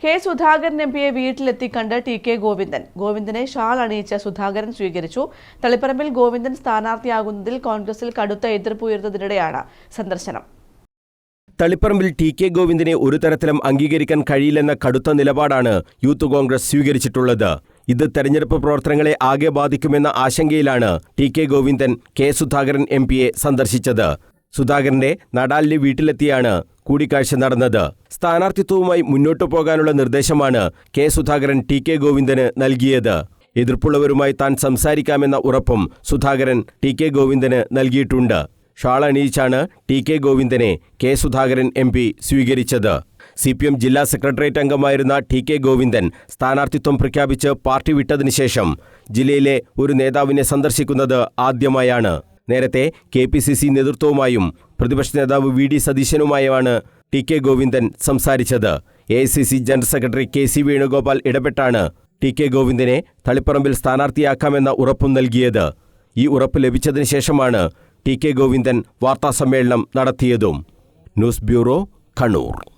K Sudhakaran എംപിയെ വീട്ടിലെത്തി കണ്ട് TK. ഗോവിന്ദനെ shawl അണിയിച്ച Sudhakaran സ്വീകരിച്ചു. തളിപ്പറമ്പിൽ ഗോവിന്ദൻ സ്ഥാനാർത്ഥിയാകുന്നതിൽ കോൺഗ്രസിൽ കടുത്ത എതിർപ്പ് ഉയർന്നതിനിടെയാണ് സന്ദർശനം. തളിപ്പറമ്പിൽ ടി.കെ. ഗോവിന്ദനെ ഒരു തരത്തിലും അംഗീകരിക്കാൻ കഴിയില്ലെന്ന കടുത്ത നിലപാടാണ് യൂത്ത് കോൺഗ്രസ് സ്വീകരിച്ചിട്ടുള്ളത്. ഇത് തെരഞ്ഞെടുപ്പ് പ്രവർത്തനങ്ങളെ ആകെ ബാധിക്കുമെന്ന ആശങ്കയിലാണ് ടി.കെ. ഗോവിന്ദൻ കെ സുധാകരൻ എംപിയെ സന്ദർശിച്ചത്. സുധാകരന്റെ നടാലിലെ വീട്ടിലെത്തിയാണ് കൂടിക്കാഴ്ച നടന്നത്. സ്ഥാനാർത്ഥിത്വവുമായി മുന്നോട്ടു പോകാനുള്ള നിർദ്ദേശമാണ് കെ സുധാകരൻ ടി.കെ. ഗോവിന്ദന് നൽകിയത്. എതിർപ്പുള്ളവരുമായി താൻ സംസാരിക്കാമെന്ന ഉറപ്പും സുധാകരൻ ടി.കെ. ഗോവിന്ദന് നൽകിയിട്ടുണ്ട്. ഷാൾ അണിയിച്ചാണ് ടി.കെ. ഗോവിന്ദനെ കെ സുധാകരൻ എംപി സ്വീകരിച്ചത്. CPM ജില്ലാ സെക്രട്ടേറിയറ്റ് അംഗമായിരുന്ന ടി.കെ. ഗോവിന്ദൻ സ്ഥാനാർത്ഥിത്വം പ്രഖ്യാപിച്ച് പാർട്ടി വിട്ടതിനു ശേഷം ജില്ലയിലെ ഒരു നേതാവിനെ സന്ദർശിക്കുന്നത് ആദ്യമായാണ്. നേരത്തെ KPCC നേതൃത്വവുമായും പ്രതിപക്ഷ നേതാവ് VD സതീശനുമായുമാണ് ടി.കെ. ഗോവിന്ദൻ സംസാരിച്ചത്. AICC general secretary KC Venugopal ഇടപെട്ടാണ് ടി.കെ. ഗോവിന്ദനെ തളിപ്പറമ്പിൽ സ്ഥാനാർത്ഥിയാക്കാമെന്ന ഉറപ്പും നൽകിയത്. ഈ ഉറപ്പ് ലഭിച്ചതിന് ശേഷമാണ് ടി.കെ. ഗോവിന്ദൻ വാർത്താസമ്മേളനം നടത്തിയതും. News bureau, Kannur.